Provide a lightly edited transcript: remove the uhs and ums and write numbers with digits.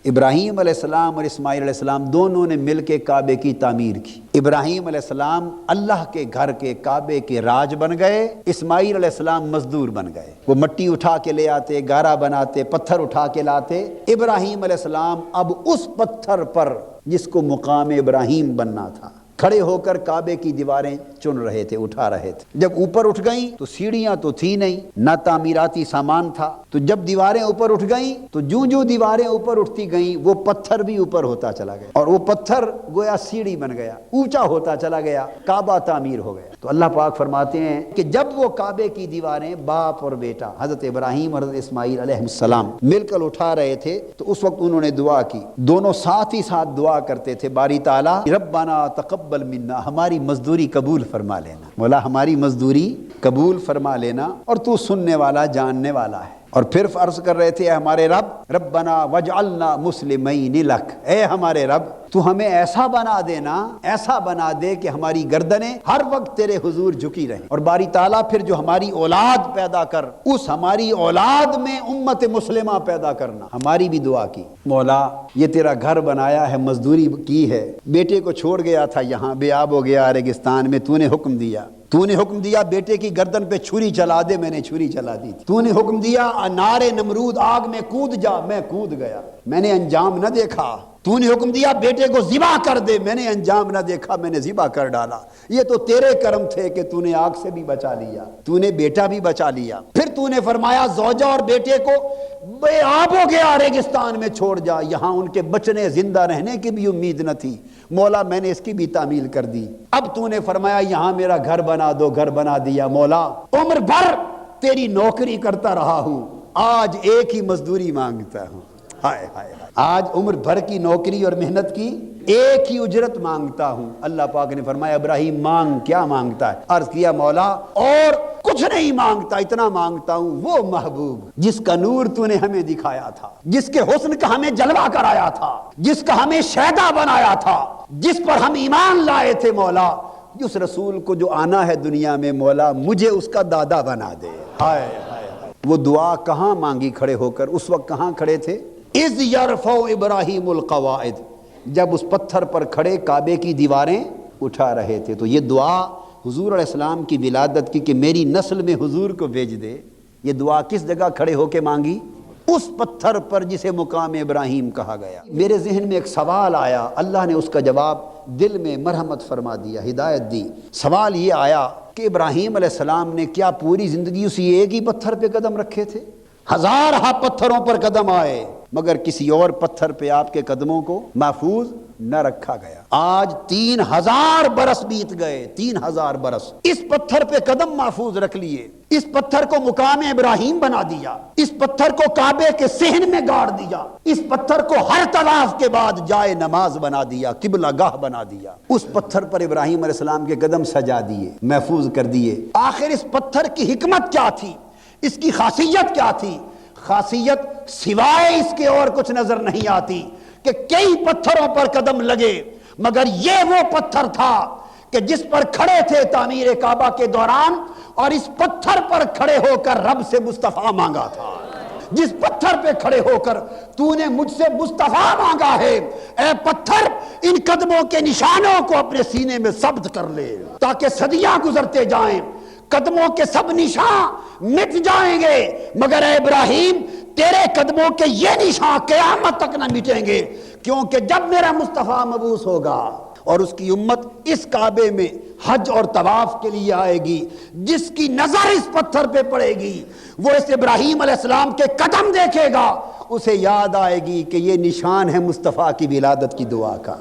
ابراہیم علیہ السلام اور اسماعیل علیہ السلام دونوں نے مل کے کعبے کی تعمیر کی۔ ابراہیم علیہ السلام اللہ کے گھر کے کعبے کے راج بن گئے، اسماعیل علیہ السلام مزدور بن گئے۔ وہ مٹی اٹھا کے لے آتے، گارا بناتے، پتھر اٹھا کے لاتے۔ ابراہیم علیہ السلام اب اس پتھر پر جس کو مقام ابراہیم بننا تھا کھڑے ہو کر کعبے کی دیواریں چن رہے تھے، اٹھا رہے تھے۔ جب اوپر اٹھ گئیں تو سیڑھیاں تو تھی نہیں، نہ تعمیراتی سامان تھا، تو جب دیواریں اوپر اٹھ گئیں تو جو دیواریں اوپر اٹھتی گئیں وہ پتھر بھی اوپر ہوتا چلا گیا، اور وہ پتھر گویا سیڑھی بن گیا، اونچا ہوتا چلا گیا، کعبہ تعمیر ہو گیا۔ تو اللہ پاک فرماتے ہیں کہ جب وہ کعبے کی دیواریں باپ اور بیٹا حضرت ابراہیم اور حضرت اسماعیل علیہ السلام مل کر اٹھا رہے تھے تو اس وقت انہوں نے دعا کی، دونوں ساتھ ہی ساتھ دعا کرتے تھے، باری تعالیٰ ربنا تقبل منا، ہماری مزدوری قبول فرما لینا، مولا ہماری مزدوری قبول فرما لینا، اور تو سننے والا جاننے والا ہے۔ اور پھر عرض کر رہے تھے اے ہمارے رب ربنا وجعلنا مسلمین لک، اے ہمارے رب تو ہمیں ایسا بنا دینا، ایسا بنا دے کہ ہماری گردنیں ہر وقت تیرے حضور جھکی رہیں، اور باری تعالیٰ پھر جو ہماری اولاد پیدا کر، اس ہماری اولاد میں امت مسلمہ پیدا کرنا۔ ہماری بھی دعا کی، مولا یہ تیرا گھر بنایا ہے، مزدوری کی ہے، بیٹے کو چھوڑ گیا تھا یہاں بے آب ہو گیا ریگستان میں، تو نے حکم دیا بیٹے کی گردن پہ چھری چلا دے، میں نے چھری چلا دی تھی، تو نے حکم دیا نار نمرود آگ میں کود جا، میں کود گیا، میں نے انجام نہ دیکھا، تو نے حکم دیا بیٹے کو ذبح کر دے، میں نے انجام نہ دیکھا، میں نے ذبح کر ڈالا۔ یہ تو تیرے کرم تھے کہ تو نے آگ سے بھی بچا لیا، تو نے بیٹا بھی بچا لیا۔ پھر تو نے فرمایا زوجہ اور بیٹے کو بے آب ہو گیا ریگستان میں چھوڑ جا، یہاں ان کے بچنے زندہ رہنے کی بھی امید نہ تھی، مولا میں نے اس کی بھی تعمیل کر دی۔ اب تو نے فرمایا یہاں میرا گھر بنا دو، گھر بنا دیا، مولا عمر بھر تیری نوکری کرتا رہا ہوں، آج ایک ہی مزدوری مانگتا ہوں، ہائے ہائے، آج عمر بھر کی نوکری اور محنت کی ایک ہی اجرت مانگتا ہوں۔ اللہ پاک نے فرمایا ابراہیم مانگ، کیا مانگتا ہے؟ عرض کیا مولا اور کچھ نہیں مانگتا، اتنا مانگتا ہوں وہ محبوب جس کا نور تو نے ہمیں دکھایا تھا، جس کے حسن کا ہمیں جلوہ کرایا تھا، جس کا ہمیں شہدا بنایا تھا، جس پر ہم ایمان لائے تھے، مولا جس رسول کو جو آنا ہے دنیا میں، مولا مجھے اس کا دادا بنا دے۔ ہائے ہائے، وہ دعا کہاں مانگی کھڑے ہو کر؟ اس وقت کہاں کھڑے تھے؟ اذ یرفع ابراہیم القواعد، جب اس پتھر پر کھڑے کعبے کی دیواریں اٹھا رہے تھے۔ تو یہ دعا حضور علیہ السلام کی ولادت کی کہ میری نسل میں حضور کو بھیج دے، یہ دعا کس جگہ کھڑے ہو کے مانگی؟ اس پتھر پر جسے مقام ابراہیم کہا گیا۔ میرے ذہن میں ایک سوال آیا، اللہ نے اس کا جواب دل میں مرحمت فرما دیا، ہدایت دی۔ سوال یہ آیا کہ ابراہیم علیہ السلام نے کیا پوری زندگی اسی ایک ہی پتھر پہ قدم رکھے تھے؟ ہزارہ پتھروں پر قدم آئے مگر کسی اور پتھر پہ آپ کے قدموں کو محفوظ نہ رکھا گیا۔ آج 3000 برس بیت گئے، 3000 برس، اس پتھر پہ قدم محفوظ رکھ لیے، اس پتھر کو مقام ابراہیم بنا دیا، اس پتھر کو کعبے کے صحن میں گاڑ دیا، اس پتھر کو ہر طواف کے بعد جائے نماز بنا دیا، قبلہ گاہ بنا دیا۔ اس پتھر پر ابراہیم علیہ السلام کے قدم سجا دیے، محفوظ کر دیے۔ آخر اس پتھر کی حکمت کیا تھی؟ اس کی خاصیت کیا تھی؟ خاصیت سوائے اس کے اور کچھ نظر نہیں آتی کہ کئی پتھروں پر قدم لگے مگر یہ وہ پتھر تھا کہ جس پر کھڑے تھے تعمیر کعبہ کے دوران، اور اس پتھر پر کھڑے ہو کر رب سے مصطفیٰ مانگا تھا۔ جس پتھر پہ کھڑے ہو کر تو نے مجھ سے مصطفیٰ مانگا ہے، اے پتھر ان قدموں کے نشانوں کو اپنے سینے میں ثبت کر لے تاکہ صدیاں گزرتے جائیں، قدموں کے سب نشان مٹ جائیں گے مگر اے ابراہیم تیرے قدموں کے یہ نشان قیامت تک نہ مٹیں گے، کیونکہ جب میرا مصطفیٰ مبعوث ہوگا اور اس کی امت اس کعبے میں حج اور طواف کے لیے آئے گی، جس کی نظر اس پتھر پہ پڑے گی وہ اس ابراہیم علیہ السلام کے قدم دیکھے گا، اسے یاد آئے گی کہ یہ نشان ہے مصطفیٰ کی ولادت کی دعا کا۔